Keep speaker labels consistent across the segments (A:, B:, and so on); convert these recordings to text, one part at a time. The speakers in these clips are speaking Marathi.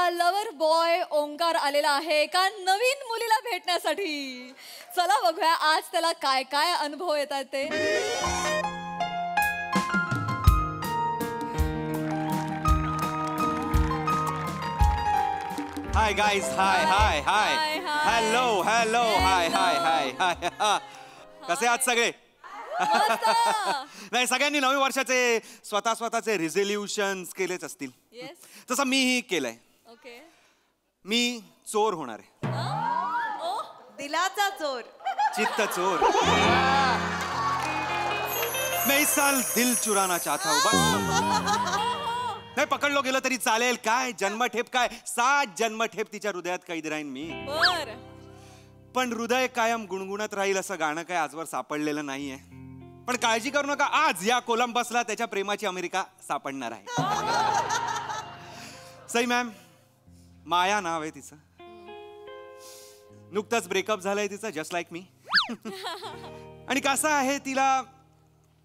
A: आपला लवर बॉय ओंकार आलेला आहे एका नवीन मुलीला भेटण्यासाठी. चला बघूया आज त्याला काय काय अनुभव येतात ते.
B: Hi guys, hi. Hello hi. कसे आहात सगळे? नाही, सगळ्यांनी नवीन वर्षाचे स्वतःचे रिझोल्युशन्स केलेच असतील. तसं मीही केलंय. मी चोर होणार आहे.
C: दिलाचा चोर,
B: चित्त चोर. मैं इस साल दिल चुराना चाहता हूँ बस. नाही पकडलो गेलं तरी चालेल. काय जन्मठेप, काय 7 जन्मठेप तिच्या हृदयात कैद राहीन मी. पण हृदय कायम गुणगुणत राहील असं गाणं काय आजवर सापडलेलं नाहीये. पण काळजी करू नका, आज या कोलंबसला त्याच्या प्रेमाची अमेरिका सापडणार आहे. सई मॅम, माया नाव आहे तिचं. नुकतंच ब्रेकअप झालंय तिचं, जस्ट लाईक मी. आणि कसं आहे, तिला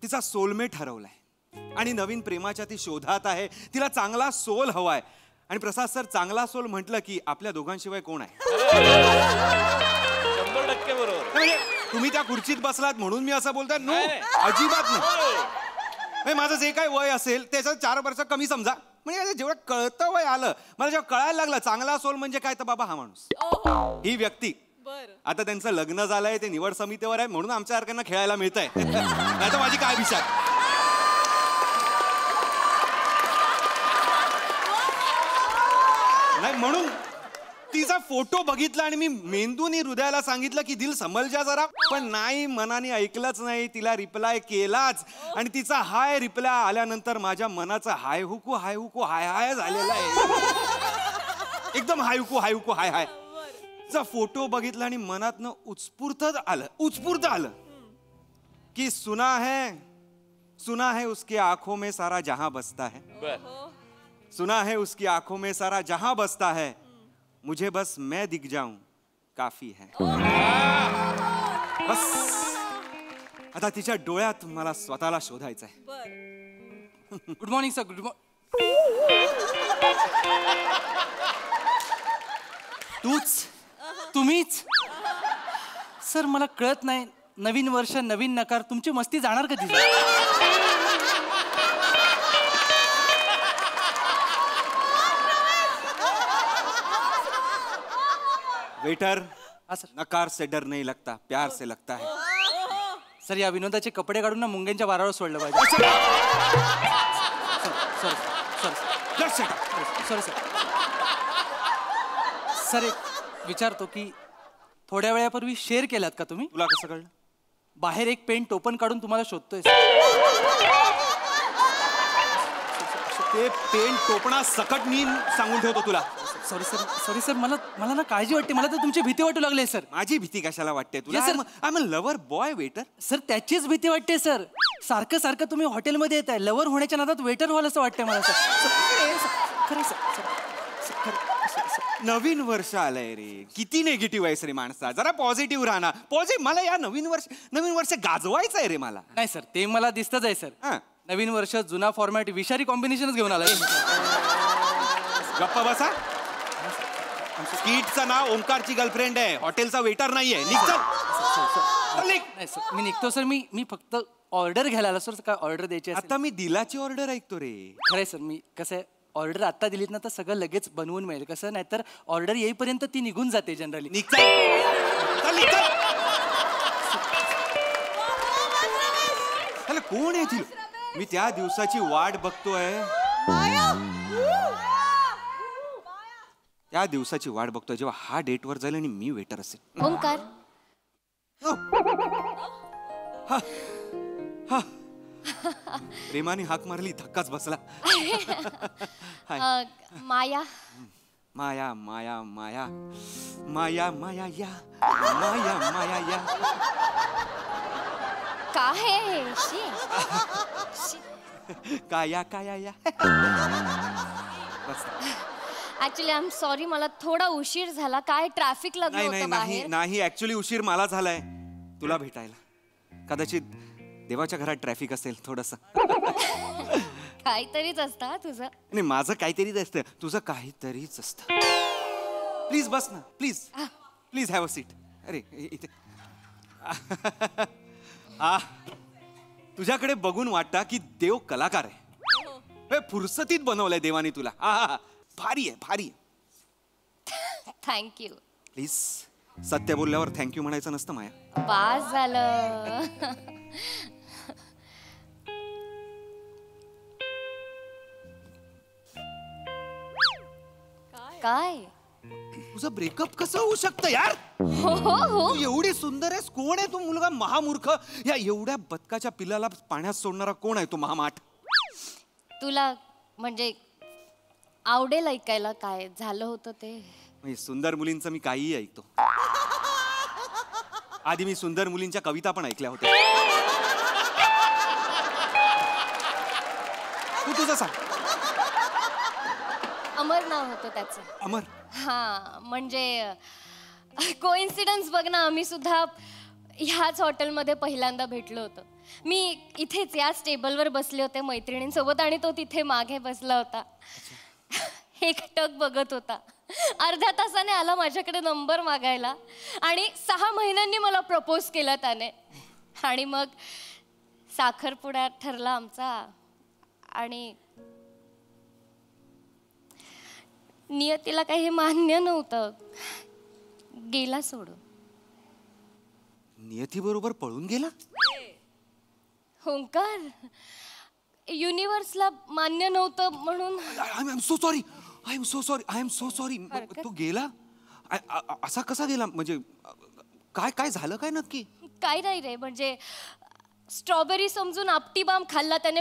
B: तिचा सोलमेट हरवलाय आणि नवीन प्रेमाच्या ती शोधात आहे. तिला चांगला सोल हवाय. आणि प्रसाद सर, चांगला सोल म्हटलं की आपल्या दोघांशिवाय कोण आहे?
D: 100% बरोबर.
B: म्हणजे तुम्ही त्या खुर्चीत बसलात म्हणून मी असं बोलतोय? नो, अजिबात नाही. माझं जे काही वय असेल त्याचं 4 वर्ष कमी समजा. म्हणजे जेवढं कळतं वय आलं, मला जेव्हा कळायला लागलं चांगला सोल म्हणजे काय, तर बाबा हा माणूस, ही व्यक्ती. आता त्यांचं लग्न झालंय, ते निवड समितीवर आहे म्हणून आमच्या सारख्यांना खेळायला मिळतंय. नाही तर माझी काय विचार. नाही, म्हणून तिचा फोटो बघितला आणि मी मेंदूनी हृदयाला सांगितलं की दिल समल जा जरा. पण नाही, मनाने ऐकलंच नाही. तिला रिप्लाय केलाच आणि तिचा हाय रिप्लाय आल्यानंतर माझ्या मनाचा हाय हुकू हाय झालेला आहे. एकदम हाय हुकू हाय. तिचा फोटो बघितला आणि मनातनं उत्स्फूर्त आलं की सुना है उसकी आंखों में सारा जहां बसता है. सुना है उसकी आंखों में सारा जहां बसता है. मुझे बस मैं दिख जाऊं काफी है. बस आता तिच्या डोळ्यात मला स्वतःला शोधायचं आहे.
E: Good morning sir. Good morning. तुम्हीच सर? मला कळत नाही, नवीन वर्ष नवीन नकार, तुमची मस्ती जाणार कधी?
B: वेटर, नकार से डर नहीं लगता, प्यार से लगता है.
E: सर, या विनोदाचे कपडे काढून ना मुंग्यांच्या वारावर सोडलं पाहिजे. सर, एक विचारतो की थोड्या वेळापूर्वी शेअर केलात का तुम्ही?
B: तुला कसं कळलं?
E: बाहेर एक पेन टोपन काढून तुम्हाला शोधतोय.
B: ते पेन टोपणा सकट मी सांगून ठेवतो तुला.
E: सॉरी सर, मला ना काळजी वाटते. मला तर तुमची भीती वाटू लागली सर.
B: माझी भीती कशाला वाटते तुला? I am a lover boy waiter.
E: Sir, त्याचीच भीती वाटते सर. सारखं तुम्ही हॉटेलमध्ये येत आहे, लवर होण्याच्या नादात वेटर व्हाल असं वाटतंय मला सर. खरं सर.
B: नवीन वर्ष आलंय रे, किती निगेटिव्ह आहेस रे माणसा. जरा पॉझिटिव्ह राहणार. मला या नवीन वर्ष गाजवायचं आहे रे मला.
E: नाही सर, ते मला दिसतच आहे सर. नवीन वर्ष जुना फॉर्मॅट विषारी कॉम्बिनेशनच घेऊन आलाय.
B: गप्पा बसा. स्कीटचं नाव ओंकारची गर्लफ्रेंड आहे, हॉटेलचा वेटर नाहीये.
E: मी निघतो सर. मी फक्त ऑर्डर घ्यायला आलो सर. काय ऑर्डर द्यायची?
B: आता मी दिलाची ऑर्डर ऐकतो रे.
E: खरंय सर. मी कसं आहे, ऑर्डर आता दिलीत ना तर सगळं लगेच बनवून मिळेल. कसं नाही तर ऑर्डर येईपर्यंत ती निघून जाते जनरली.
B: कोण आहे ती? मी त्या दिवसाची वाट बघतोय. त्या दिवसाची वाट बघतोय जेव्हा हा डेटवर जाईल आणि मी वेटर असेल.
F: ओंकार,
B: प्रेमाने हाक मारली, धक्काच बसला.
F: माया
B: माया माया माया माया माया या माया माया या.
F: काय आहे?
B: काया काया या.
F: ऍक्च्युली आय एम सॉरी, मला थोडा उशीर झाला. काय ट्रॅफिक लागलं होतं बाहेर.
B: नाही, ऍक्च्युली उशीर मला झालाय तुला भेटायला. कदाचित देवाच्या घरात ट्रॅफिक असेल थोडस.
F: काहीतरीच असतं हा तुझं.
B: नाही माझं काहीतरीच असतं, तुझं काहीतरीच असतं. प्लीज बस ना, please please have a seat. अरे इथे तुझ्याकडे बघून वाटतं की देव कलाकार आहे. फुरसतीत बनवलंय देवाने तुला. भारी आहे, भारी आहे.
F: थँक्यू.
B: प्लीज सत्य बोलल्यावर थँक्यू म्हणायचं नसतं माया.
F: पास झालं. काय?
B: तुझं ब्रेकअप कसं होऊ शकतं यार?
F: हो हो हो.
B: तू एवढी सुंदर आहेस, कोण आहे तू मुलगा महामूर्ख? या एवढ्या बदकाच्या पिल्लाला पाण्यात सोडणारा कोण आहे तो महामाठ?
F: तुला म्हणजे आवडेल ऐकायला काय झालं होतं ते?
B: म्हणजे सुंदर मुलींचं मी काहीही ऐकतो. आधी मी सुंदर मुलींच्या कविता पण ऐकल्या होत्या. तू तुझं सांग.
F: अमर नाव होतं त्याचं.
B: अमर?
F: हा म्हणजे कोइन्सिडन्स बघ ना, आम्ही सुद्धा ह्याच हॉटेलमध्ये पहिल्यांदा भेटलो होतो. मी इथेच याच टेबलवर बसले होते मैत्रिणींसोबत आणि तो तिथे मागे बसला होता. एकटक बघत होता. अर्ध्या तासाने आला माझ्याकडे नंबर मागायला आणि 6 महिन्यांनी मला प्रपोज केला त्याने. आणि मग साखरपुडा ठरला आमचा आणि नियतीला काही हे मान्य नव्हतं. गेला सोडून.
B: नियती बरोबर पळून गेला?
F: ओंकार, युनिव्हर्सला मान्य नव्हतं म्हणून.
B: I am so sorry, I am so sorry, I am so sorry. तो गेला? असा कसा गेला? म्हणजे काय काय झालं काय नक्की?
F: काय नाही रे, म्हणजे स्ट्रॉबेरी समजून आपटी बाम खाल्ला त्याने,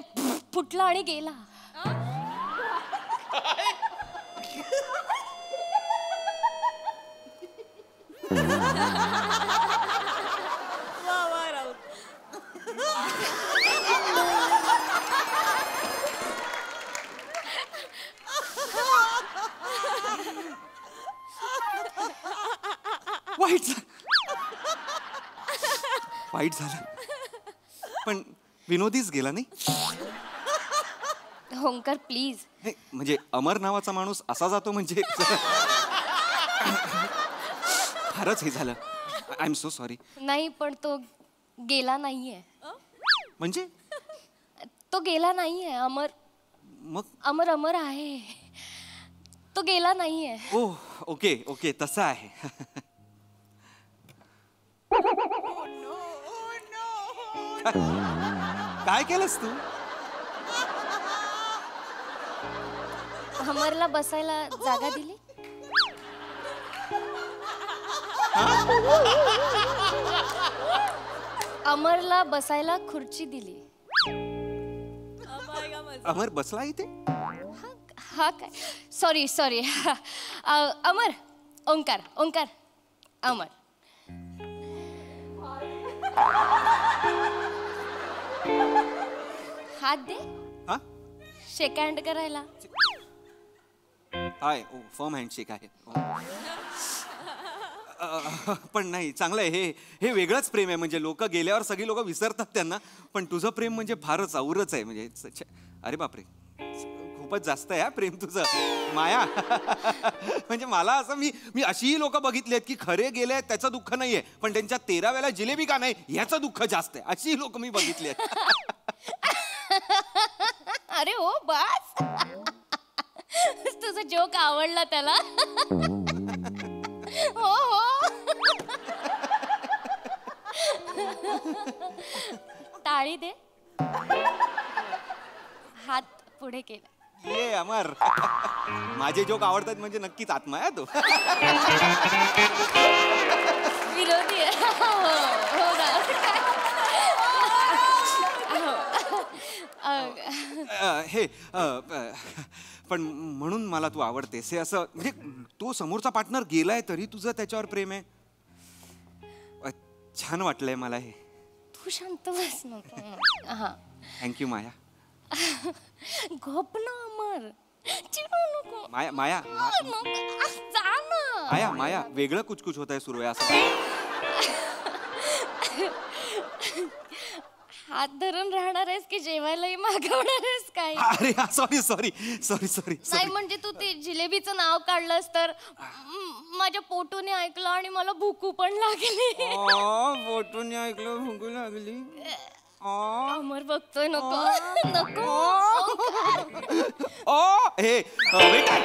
F: फुटला आणि गेला.
C: वा वा राऊत.
B: वाईट वाईट झालं, पण विनोदीच गेला नाही.
F: ओंकार प्लीज.
B: नाही, म्हणजे अमर नावाचा माणूस असा जातो म्हणजे फारच हे झालं. I am so sorry.
F: नाही पण तो गेला नाहीये.
B: म्हणजे
F: तो गेला नाहीये. अमर
B: मग?
F: अमर अमर आहे. तो गेला नाहीये.
B: ओ ओके ओके, तसं आहे. काय केलंस तू?
F: अमरला बसायला जागा दिली. अमरला बसायला खुर्ची दिली.
B: अमर बसला इथे?
F: हा काय, सॉरी सॉरी. अमर, ओंकार ओंकार, अमर. हात दे.
B: हा
F: शेक हँड करायला.
B: हाय. ओ फर्म हँडशेक आहे. पण नाही, चांगलं आहे. हे वेगळंच प्रेम आहे. म्हणजे लोक गेल्यावर सगळी लोक विसरतात त्यांना, पण तुझं प्रेम म्हणजे फारच औरच आहे. म्हणजे अरे बापरे, खूपच जास्त आहे हा प्रेम तुझं माया. म्हणजे मला असं मी अशीही लोक बघितली आहेत की खरे गेले त्याचं दुःख नाहीये, पण त्यांच्या 13व्याला जिलेबी का नाही ह्याचं दुःख जास्त आहे. अशी लोक मी बघितली आहेत.
F: अरे हो बस. तुझा जोक आवडला त्याला. हो हो. टाळी दे. हात पुढे केला.
B: ये अमर, माझे जोक आवडतात म्हणजे नक्कीच आत्मा आहे तो.
F: विरोधी आहे. हो ना.
B: हे पण म्हणून मला तू आवडतेस हे असं, म्हणजे तो समोरचा पार्टनर गेलाय तरी तुझं त्याच्यावर प्रेम आहे. छान वाटलंय मला हे.
F: तू शांत बस नको. हा
B: थँक्यू माया.
F: गप ना अमर, चिडू नको.
B: माया माया
F: जा ना.
B: माया माया, वेगळं कुछ होत आहे सुरू आहे असं.
F: हात धरून राहणार आहेस की जेवायलाही मागवणार आहेस काय?
B: अरे सॉरी सॉरी सॉरी सॉरी
F: नाही म्हणजे तू ते जिलेबीचं नाव काढलंस तर माझ्या पोटूने ऐकलं आणि मला भूकू पण लागली.
B: फोटोने ऐकलं भुंकू लागली.
F: अमर बघतोय नको नको.
B: हे वेटर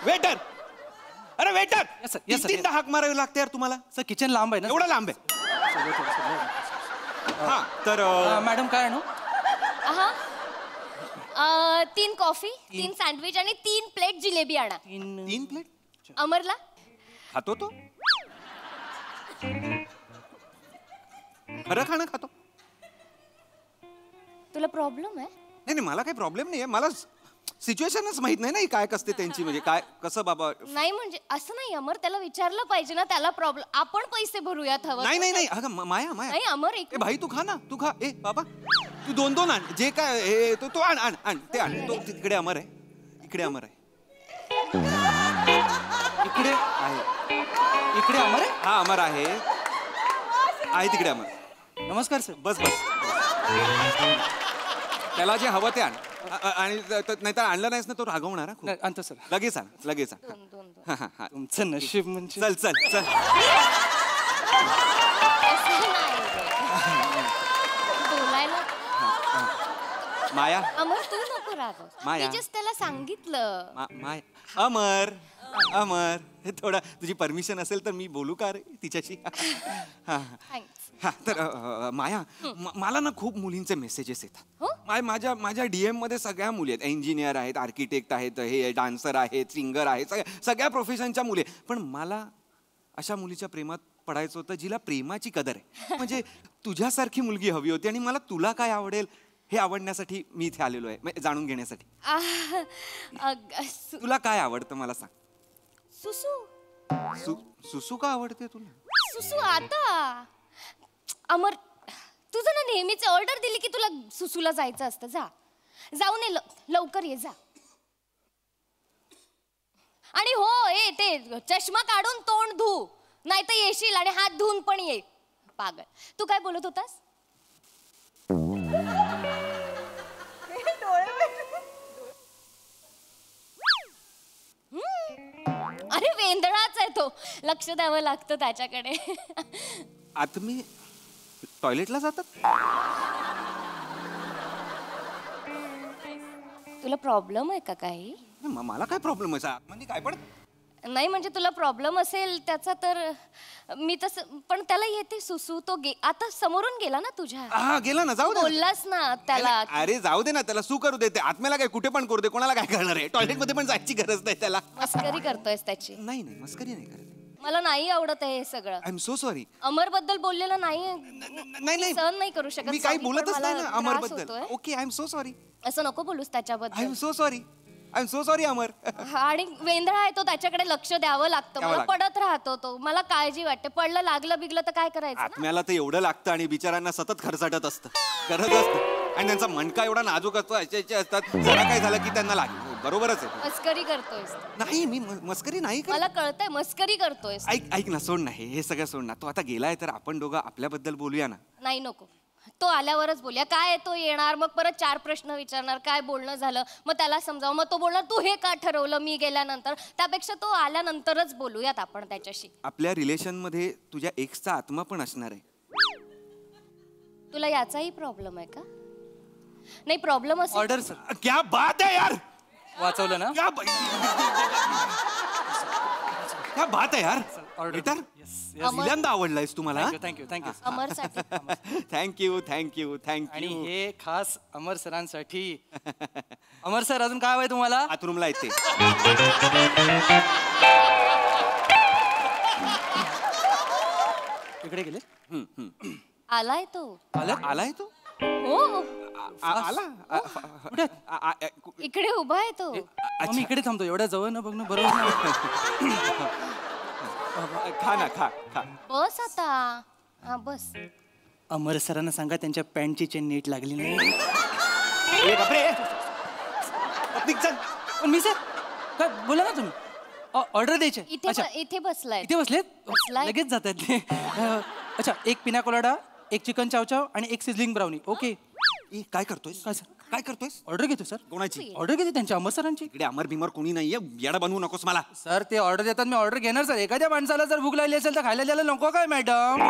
B: वेटर अरे waiter
E: Yes, sir. Yes, sir.
B: तीनदा हाक मारावी लागते यार तुम्हाला.
E: सर किचन लांब आहे ना
B: एवढा लांब आहे. हा तर
E: मॅडम काय आणू?
F: हा 3 कॉफी 3 सँडविच आणि 3 प्लेट जिलेबी आणा.
B: 3 प्लेट
F: अमरला
B: खातो तो खरं खाणं खातो.
F: तुला प्रॉब्लेम आहे?
B: नाही नाही मला काही प्रॉब्लेम नाही आहे. मला सिच्युएशनच माहित नाही ना ही काय कसते त्यांची म्हणजे काय कसं बाबा.
F: नाही म्हणजे असं नाही अमर त्याला विचारलं पाहिजे ना त्याला प्रॉब्लेम. आपण पैसे भरूयात हवं.
B: नाही नाही नाही अगं माया माया
F: नाही अमर एक
B: ए भाई तू खा ना तू खा. ए बाबा तू 2 आण जे काय हे तो आण आण आण ते आण. तो तिकडे अमर आहे इकडे अमर आहे
E: इकडे
B: आहे
E: इकडे अमर आहे.
B: हा अमर आहे तिकडे अमर.
E: नमस्कार सर.
B: बस बस त्याला जे हवं ते आण आणि नाहीतर आणलं नाहीस ना तो रागवणार.
E: नाही, आणतो सर.
B: लगेच आण लगेच आण.
F: दोन.
B: हा हा हा
E: तुमचं नशीब म्हणजे.
B: चल चल चल.
F: असं नाही रे. बोलायला
B: माया
F: अमर तू नको रागव.
B: माया.
F: मी जस्ट त्याला सांगितलं.
B: माय अमर अमर हे थोडं तुझी परमिशन असेल तर मी बोलू का रे तिच्याशी. हा
F: थँक्स.
B: हा तर माया मला ना खूप मुलींचे मेसेजेस येतात.
F: हो?
B: माझ्या DM मध्ये सगळ्या मुली आहेत. इंजिनियर आहेत आर्किटेक्ट आहेत हे डान्सर आहेत सिंगर आहेत सगळ्या प्रोफेशनच्या मुली आहेत. पण मला अशा मुलीच्या प्रेमात पडायचं होतं जिला प्रेमाची कदर आहे. म्हणजे तुझ्यासारखी मुलगी हवी होती आणि मला तुला काय आवडेल हे आवडण्यासाठी मी इथे आलेलो आहे म्हणजे जाणून घेण्यासाठी. तुला काय आवडतं मला सांग.
F: सुसू
B: सुसू का आवडते तुला.
F: सुसू आता अमर तुझं ना नेहमीच ऑर्डर दिली की तुला सुसूला जायचं असतं. जाऊन ये लवकर ये जा. आणि हो ए ते चष्मा काढून तोंड धू नाही तर येशील आणि हात धुवून पण ये. पागल. तू काय बोलत होतास. अरे वेंदळाच आहे तो. लक्ष द्यावं लागतं त्याच्याकडे.
B: आता मी टॉयलेटला जातात.
F: तुला प्रॉब्लेम आहे का काही.
B: मला काय प्रॉब्लेम आहे म्हणजे काय पण
F: नाही म्हणजे तुला प्रॉब्लेम असेल त्याचा तर मी तसं पण त्याला येते सुसू तो आता समोरून गेला ना तुझ्या.
B: हा गेला ना जाऊ दे.
F: बोललास ना त्याला.
B: अरे जाऊ दे ना त्याला सू करू देते आत्म्याला काय कुठे पण करू दे कोणाला काय करणार आहे. टॉयलेट मध्ये पण जायची गरज नाही त्याला.
F: मस्करी करतोयस त्याची.
B: नाही नाही मस्करी नाही करत.
F: मला नाही आवडत आहे हे सगळं.
B: I am so sorry.
F: Amar बद्दल बोललेलं नाही
B: नाही
F: सहन नाही करू शकत.
B: मी काही
F: Sorry, पण
B: बोलतच
F: मला
B: नाही ना
F: त्रास
B: अमर बद्दल.
F: होतोय.
B: Okay I am so sorry.
F: असं नको बोलूस
B: आय
F: त्याच्याबद्दल.
B: Am so sorry. I am so sorry Amar.
F: आणि वेंधळा आहे तो त्याच्याकडे लक्ष द्यावं लागतं.
B: द्यावं
F: मला
B: लागतं.
F: पडत राहतो तो. मला काळजी वाटते. पडलं लागलं बिगलं तर काय करायचं ना?
B: आत्म्याला तर एवढं लागतं आणि बिचारांना सतत खरसाटत असतं गरज असतं आणि त्यांचा मणका एवढा नाजूक असतो असे असतात जरा काय झालं की त्यांना लागेल. बरोबरच आहे.
F: मस्करी करतोयस.
B: नाही मी मस्करी नाही करत.
F: मला कळतंय मस्करी करतोयस.
B: ऐक ना सोड ना हे सगळं सोड ना. तो आता गेलाय तर आपण दोघं आपल्याबद्दल बोलूया ना.
F: नाही नको. तो आल्यावरच बोलूया. काय तो येणार मग परत 4 प्रश्न विचारणार काय बोलणं झालं मग त्याला समजावं. मग तो बोलणार तू हे का ठरवलं मी गेल्यानंतर. त्यापेक्षा तो आल्यानंतरच बोलूयात आपण त्याच्याशी.
B: आपल्या रिलेशन मध्ये तुझ्या एक्सचा आत्मा पण असणार आहे.
F: तुला याचाही प्रॉब्लेम आहे का. नाही प्रॉब्लेम असेल.
E: Order sir.
B: क्या बात है यार.
E: वाचवलं ना.
B: क्या बात है यार.
E: ऑर्डर.
B: वेटर
E: Yes,
B: पहिल्यांदा आवडलायस तुम्हाला.
E: Thank you thank you.
F: अमरसाठी.
B: थँक्यू थँक्यू
E: आणि
B: थँक्यू.
E: हे खास अमर सरांसाठी. अमर सर अजून काय हवंय तुम्हाला.
B: बाथरूमला येते.
E: इकडे गेले.
F: आलाय तो.
B: आलाय तो.
F: हो
B: आला
E: कुठे आहेत?
F: इकडे उभा आहे तो.
E: मी इकडे थांबतो. एवढ्या जवळ न बघणं बरोबर नाही.
B: खा ना खा खा.
F: बस आता. हा बस.
E: अमर सरांना सांगा त्यांच्या पॅन्टची चेन नीट लागली नाही.
B: ए बापरे. निघ चल.
E: पण मी सर काय बोला ना तुम्ही. ऑर्डर द्यायचे.
F: इथे इथे बसलाय.
E: इथे बसलेत.
F: बसलाय.
E: लगेच जातात ते. अच्छा एक पिना कोलाडा एक चिकन चावचाव आणि एक सिझलिंग ब्राउनी. ओके.
B: ए, काय करतोयस
E: काय सर?
B: काय करतोयस
E: ऑर्डर घेतो सर.
B: कोणाची
E: ऑर्डर घेते त्यांच्या अमर सरांची.
B: इकडे अमर भीमर कोणी नाहीये, येडा बनवू नकोस मला.
E: सर ते ऑर्डर देतात, मी ऑर्डर घेणार सर. एखाद्या माणसाला जर भूक लागली असेल तर खायला द्यायला नको काय मॅडम?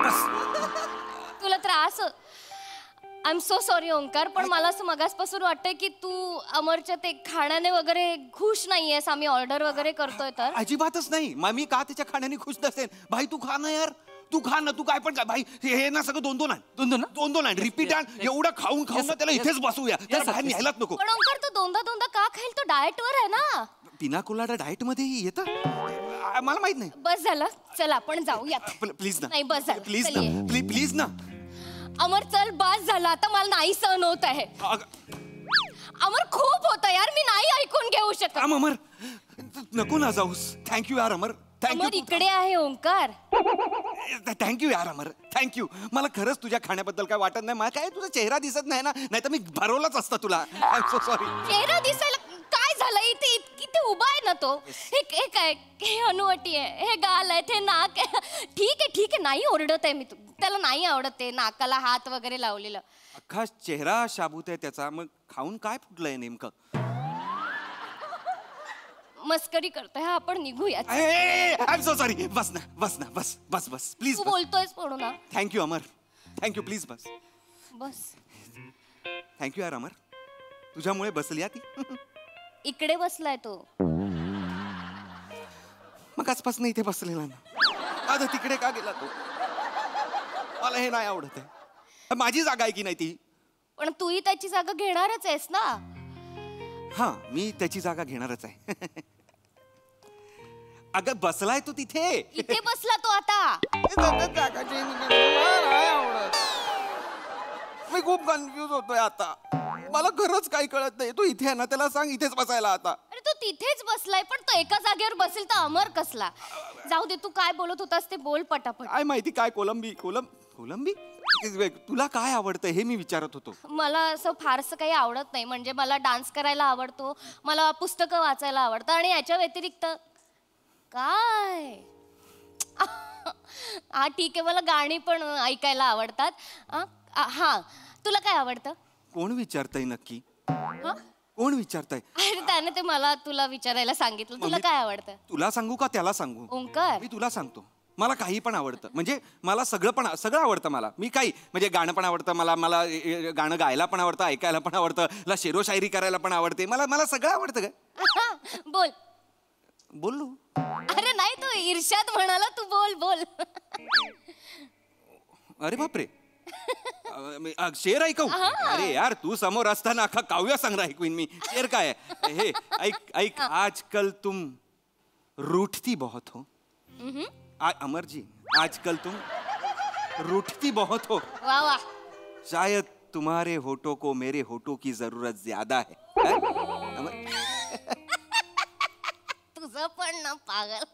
F: तुला त्रास I am so sorry Omkar, पण मला असं मगासपासून वाटतंय की तू अमरच्या ते खाण्याने वगैरे खुश नाहीयेस. आम्ही ऑर्डर वगैरे करतोय तर.
B: अजिबातच नाही. मग मी का त्याच्या खाण्याने खुश नसेन? भाई तू खा ना यार, तू खा ना, तू काय पण काय भाई. हे ना सगळं 2-2 आण, 2-2 आण, रिपीट आण. एवढं खाऊन खाऊन ना त्याला इथेच बसवूया, त्याला बाहेर न्यायलाच नको.
F: पण ओंकार तो दोनदा का खाईल? तो डाएट वर आहे ना.
B: पिना कोलाडा डाएट मध्ये येतं? मला माहित नाही.
F: बस झालं, चल आपण जाऊयात.
B: प्लीज ना,
F: नाही बस झालं,
B: प्लीज
F: चल
B: ना,
F: ये.
B: प्लीज ना.
F: अमर चल, बस झालं आता, मला नाही सहन होत आहे. अमर खूप होतं यार, मी नाही ऐकून घेऊ शकत.
B: अमर नको ना जाऊस. थँक्यू यार अमर,
F: अमर
B: थँक्यू.
F: इकडे आहे ओंकार.
B: थँक्यू यार अमर, थँक्यू. मला खरंच तुझ्या खाण्याबद्दल काय वाटत नाही. मला काय तुझा चेहरा दिसत नाही ना, नाही तर मी भरवलाच असता तुला. I am so sorry.
F: चेहरा दिसायला काय झालं? इथे इथे उभा आहे ना तो. हे काय, हे अनुवटी आहे, हे गाल आहे, हे नाक आहे. ठीक आहे, नाही ओरडत आहे मी. त्याला नाही आवडत ते नाकाला हात वगैरे लावलेलं.
B: अख्खा चेहरा शाबूत आहे त्याचा. मग खाऊन काय फुटलंय नेमकं?
F: मस्करी करतोय हा, आपण निघूया.
B: I am so sorry. बस ना, बस ना, बस बस बस प्लीज.
F: तू बोलतोयस म्हणून ना.
B: Thank you Amar, thank you. Please bus.
F: Bus
B: thank you यार अमर, तुझ्यामुळे बसली ती.
F: इकडे बसलाय तो.
B: मग आजपासून इथे बसलेला ना, आता तिकडे का गेला तो? मला हे नाही आवडत आहे. माझी जागा आहे की नाही ती?
F: पण तूही त्याची जागा घेणारच आहेस ना.
B: हा, मी त्याची जागा घेणारच आहे. अगं बसलाय तो तिथे.
F: इथे बसला तो आता.
B: मी खूप कन्फ्युज होतोय आता. मला खरंच काही कळत नाही. तू इथे आहे ना, त्याला सांग इथेच बसायला आता.
F: अरे तो तिथेच बसलाय, पण तो एका जागेवर बसेल तर अमर कसला? जाऊ दे, तू काय बोलत होतास ते बोल पटापट.
B: काय माहिती काय कोलंबी तुला काय आवडतं हे मी विचारत होतो.
F: मला असं फारसं काही आवडत नाही. म्हणजे मला डान्स करायला आवडतो, मला पुस्तकं वाचायला आवडतं, आणि याच्या व्यतिरिक्त काय हा ठीक आहे, मला गाणी पण ऐकायला आवडतात. हा, तुला काय आवडतं?
B: कोण विचारतंय नक्की?
F: हा?
B: कोण विचारतंय?
F: अरे त्याने ते मला तुला विचारायला सांगितलं. तुला काय आवडतं?
B: तुला सांगू का त्याला सांगू?
F: ओंकार,
B: मी तुला सांगतो. मला काही पण आवडतं. म्हणजे मला सगळं आवडतं. मला काही म्हणजे गाणं पण आवडतं. मला गाणं गायला पण आवडतं, ऐकायला पण आवडतं, मला शेरोशायरी करायला पण आवडते. मला सगळं आवडतं का?
F: बोल.
B: बोललो.
F: अरे नाही, तू इर्षाद म्हणाला, तू बोल.
B: अरे बापरे. शेर ऐकू? अरे यार, तू समोर असताना अख्खा काव्य संग्रह ऐकवीन मी. शेर काय आहे? हे ऐक. आजकल तुम रूठती बहुत हो. अमर जी, आजकल तुम रूठती बहुत हो.
F: वा वा.
B: शायद तुम्हारे होठों को मेरे होठों की जरूरत ज्यादा है.
F: तुझं पण ना पागल.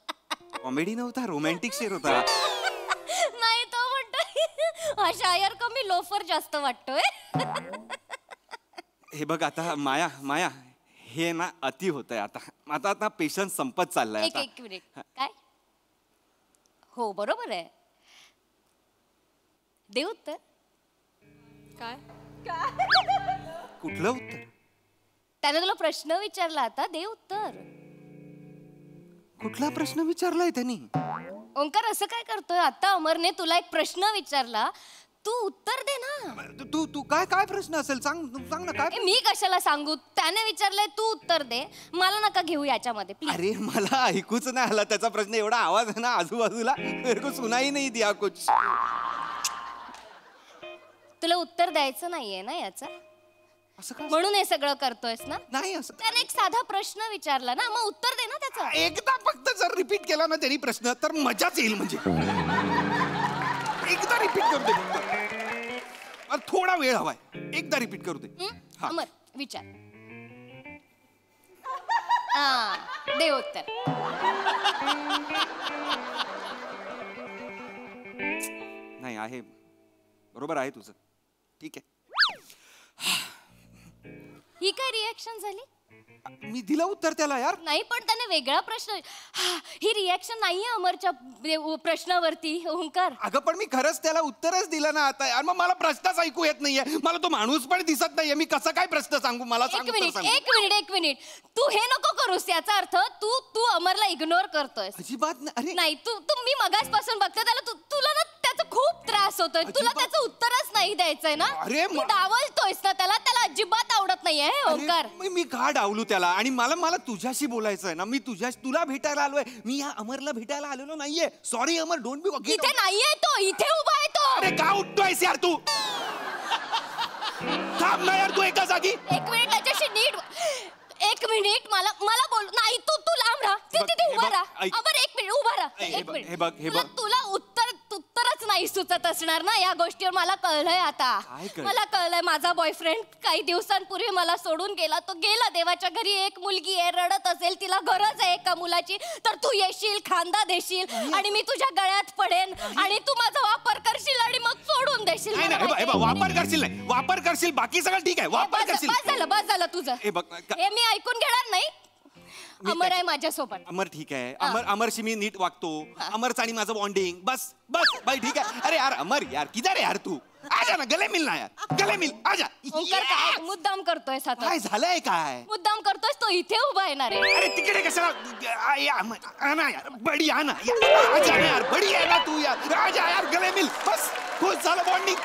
B: कॉमेडी नव्हता, रोमॅन्टिक शेर होता.
F: नाही, तो म्हणतो हा शायर कमी लोफर जास्त वाटतोय.
B: हे बघ आता माया हे ना अति होतंय आता पेशन्स संपत चाललाय.
F: एक मिनिट. काय? हो बरोबर आहे. देऊ उत्तर.
A: काय?
B: कुठलं उत्तर?
F: त्याने तुला प्रश्न विचारला, आता दे उत्तर.
B: कुठला प्रश्न विचारलाय त्यांनी?
F: ओंकार असं काय करतोय? आता अमरने तुला एक प्रश्न विचारला, तू उत्तर दे ना.
B: तू काय प्रश्न असेल सांग ना. काय?
F: मी कशाला सांगू? त्याने विचारलंय, तू उत्तर दे. मला नका घेऊ याच्यामध्ये प्लीज.
B: अरे मला ऐकूच नाही आला त्याचा प्रश्न. एवढा आवाज आहे ना आजूबाजूला, मेरे को सुनाई नाही दिया कुछ.
F: तुला उत्तर द्यायचं नाहीये ना याचं?
B: असं का?
F: म्हणून हे सगळं करतोयस ना?
B: नाही असं.
F: त्याने एक साधा प्रश्न विचारला ना, मग उत्तर दे ना त्याचं.
B: एकदा फक्त जर रिपीट केला ना त्यांनी प्रश्न तर मजाच येईल. म्हणजे एकदा रिपीट करू दे फक्त. थोडा वेळ हवाय. एकदा रिपीट करू दे. हा.
F: अमर विचार. हा, दे उत्तर.
B: नाही आहे, बरोबर आहे तुझं. ठीक आहे.
F: ही काय रिएक्शन झाली?
B: मी दिलं उत्तर त्याला यार.
F: नाही पण त्याने वेगळा प्रश्न ही रिॲक्शन नाहीये अमरच्या प्रश्नावरती ओंकार.
B: अगं पण मी खरंच त्याला उत्तरच दिलं ना आता यार. मग मला प्रश्नच ऐकू येत नाहीये. मला तो माणूस पण दिसत नाहीये. मी कसं काय प्रश्न सांगू मला सांग.
F: एक मिनिट तू हे नको करूस. याचा अर्थ तू अमरला इग्नोर करतोय.
B: अजिबात अरे
F: नाही तू मी मगासपासून बघते त्याला तुला ना त्याचा खूप त्रास होतोय. तुला त्याचं उत्तरच नाही द्यायचंय ना.
B: अरे
F: तू डावलतोयस ना त्याला अजिबात आवडत नाहीये ओंकार.
B: मी का डावलू त्याला. आणि मला तुझ्याशी बोलायचं आहे ना. मी तुला भेटायला आलोय. मी या अमरला भेटायला आलेलो नाहीये. Sorry Amar don't be.
F: इथे नाहीये तो. इथे उभा आहे तो.
B: अरे का उठतोयस यार तू. थांब ना यार तू एका जागी.
F: एक मिनिट त्याच्याशी नीट. एक मिनिट मला बोल. नाही तू लांब राहा. तिथे उभा राहा. अमर एक मिनिट उभा राहा. एक मिनिट.
B: हे बघ
F: तुला उत्तरच नाही सुचत असणार ना या गोष्टीवर. मला कळलंय आता. मला कळलंय माझा बॉयफ्रेंड काही दिवसांपूर्वी मला सोडून गेला. तो गेला देवाच्या घरी. एक मुलगी आहे रडत असेल. तिला गरज आहे एका मुलाची. तर तू येशील खांदा देशील आणि मी तुझ्या गळ्यात पडेन आणि तू माझा वापर करशील आणि मग सोडून देशील.
B: वापर करशील नाही. वापर करशील बाकी सगळं ठीक आहे. वापर करशील.
F: बस झालं तुझं. हे मी ऐकून घेणार नाही. अमर आहे माझ्यासोबत.
B: अमर ठीक आहे. अमरशी मी नीट वागतो. अमरचं आणि माझं बॉन्डिंग बस बाई ठीक आहे. अरे यार अमर यार किधर यार तू. आजा ना गले मिल ना यार. गले मिल आजा.
F: काय मुद्दाम करतोय
B: काय झालंय काय.
F: मुद्दाम करतोय. तो इथे उभा येणार आहे.
B: अरे तिकडे कशाला. आना यार बडी आना. आजा यार बडी आहे ना तू यार. आजा यार गले मिल बस. खूप झालं बॉन्डिंग.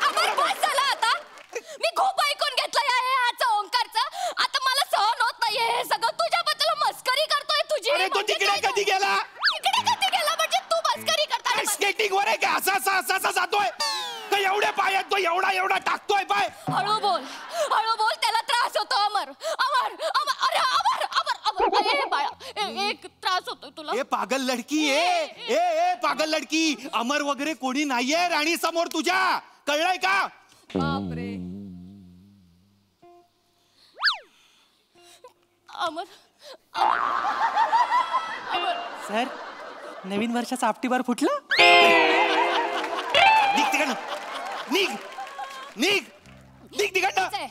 F: अमर बस झालं आता. मी खूप ऐकून घेतलंय याचं ओंकारचं. आता मला सहन होत नाहीये हे सगळं. तुझ्याबद्दल मस्करी करतोय तुझी.
B: अरे तो तिकडे कधी गेला.
F: तिकडे कधी गेला म्हणजे तू मस्करी करताय.
B: स्केटिंग वर आहे का असा जातोय. तो एवढे पाय आहेत. तो एवढा टाकतोय पाय.
F: हळू बोल. त्याला त्रास होतो अमर. अरे अमर बाळा एक त्रास होतोय तुला.
B: ए पागल लडकी ए पागल लडकी. अमर वगैरे कोणी नाहीये राणी समोर तुझ्या. कळलंय का.
A: बापरे.
F: अमर
E: सर नवीन वर्षाचा आपटीबार फुटला.
B: निघ तिकडनं. निघ तिकडनं.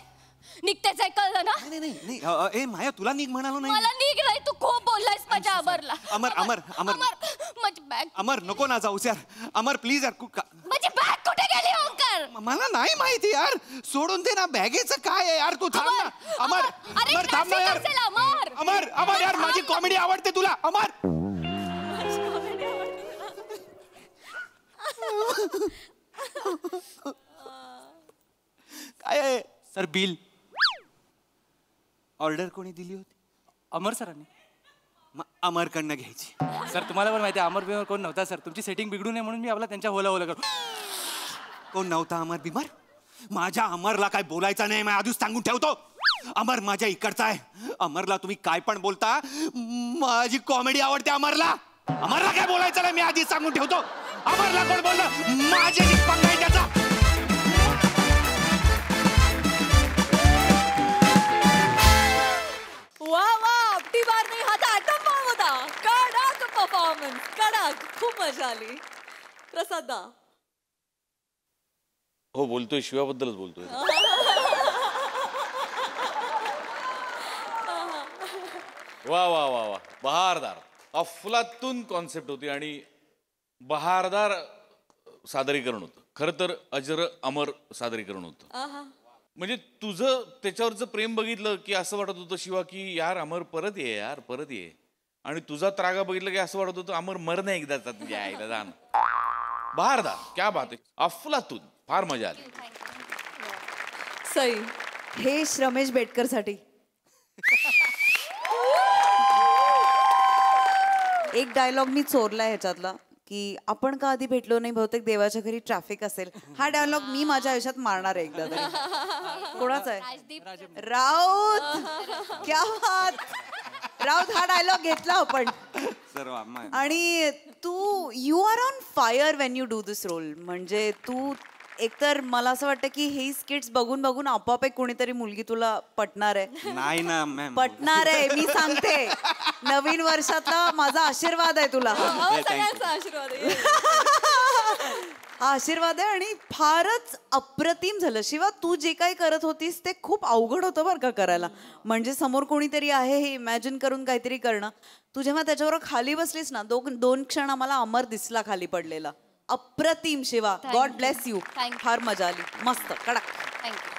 F: निघतेच आहे कळलं ना.
B: नाही ए माया तुला निघ म्हणालो नाही.
F: मला निघ नाही. तू खूप बोललायस माझ्या अमरला.
B: अमर
F: माझी बॅग.
B: अमर नको ना जाऊस यार. अमर प्लीज यार.
F: माझी बॅग कुठे गेली ओंकार.
B: मला नाही माहिती यार. सोडून दे ना. बॅगेचं काय आहे यार. तू थांब ना. अमर थांब ना यार. अमर यार माझी कॉमेडी आवडते तुला. अमर काय आहे
E: सर बिल.
B: ऑर्डर कोणी दिली होती.
E: अमर सरांनी.
B: अमरकडनं घ्यायची.
E: सर तुम्हाला पण माहिती आहे अमर बिमर कोण नव्हता सर. तुमची सेटिंग बिघडू नये म्हणून मी आपला त्यांच्या होला करू.
B: कोण नव्हता अमर बिमर. माझ्या अमरला काय बोलायचं नाही. मी आधीच सांगून ठेवतो. अमर माझ्या इकडचा आहे. अमरला तुम्ही काय पण बोलता. माझी कॉमेडी आवडते अमरला. अमरला काय बोलायचं नाही मी आधीच सांगून ठेवतो. अमरला कोण बोललं माझ्याशी पंगा आहे त्याचा.
A: वा आपटी बार नाही हा तर आटम बॉम्ब होता. कडक परफॉर्मन्स. कडक. खूप मजा आली. प्रसाद दा.
D: हो बोलतोय. शिवाबद्दलच बोलतोय. वा वा वा वा. बहारदार अफलातून कॉन्सेप्ट होती आणि बहारदार सादरीकरण होतं. खरं तर अजर अमर सादरीकरण होतं. म्हणजे तुझं त्याच्यावरचं प्रेम बघितलं की असं वाटत होतं शिवा की यार अमर परत ये. आणि तुझा त्रागा बघितलं की असं वाटत होतं अमर मर नाही एकदाचा तुझ्या आईला जाण. बहारदार क्या बात आहे. अफलातून फार मजा आली.
A: सई.
C: हे श्रमेश बेटकर साठी. एक डायलॉग मी चोरलाय ह्याच्यातला की आपण का आधी भेटलो नाही. बहुतेक देवाच्या घरी ट्रॅफिक असेल. हा डायलॉग मी माझ्या आयुष्यात मारणार आहे एकदा तरी. कोणाचा आहे. राऊत. क्या बात. राऊत हा डायलॉग घेतला आपण. आणि तू you are on fire when you do this role. म्हणजे तू एकतर मला असं वाटतं की हे स्किट्स बघून बघून आपोआप एक कोणीतरी मुलगी तुला पटणार आहे.
B: नाही ना मॅम.
C: पटणार आहे मी सांगते. नवीन वर्षातला माझा आशीर्वाद आहे तुला.
A: सगळ्यांचा आशीर्वाद आहे.
C: हा आशीर्वाद आहे आणि फारच अप्रतिम झालं. शिवा, तू जे काही करत होतीस ते खूप अवघड होतं बरं का करायला. म्हणजे समोर कोणीतरी आहे हे इमॅजिन करून काहीतरी करणं. तू जेव्हा त्याच्यावर खाली बसलीस ना, दोन क्षण आम्हाला अमर दिसला खाली पडलेला. अप्रतिम शिवा. God bless you. फार मजा आली. मस्त कडक.
F: थँक्यू.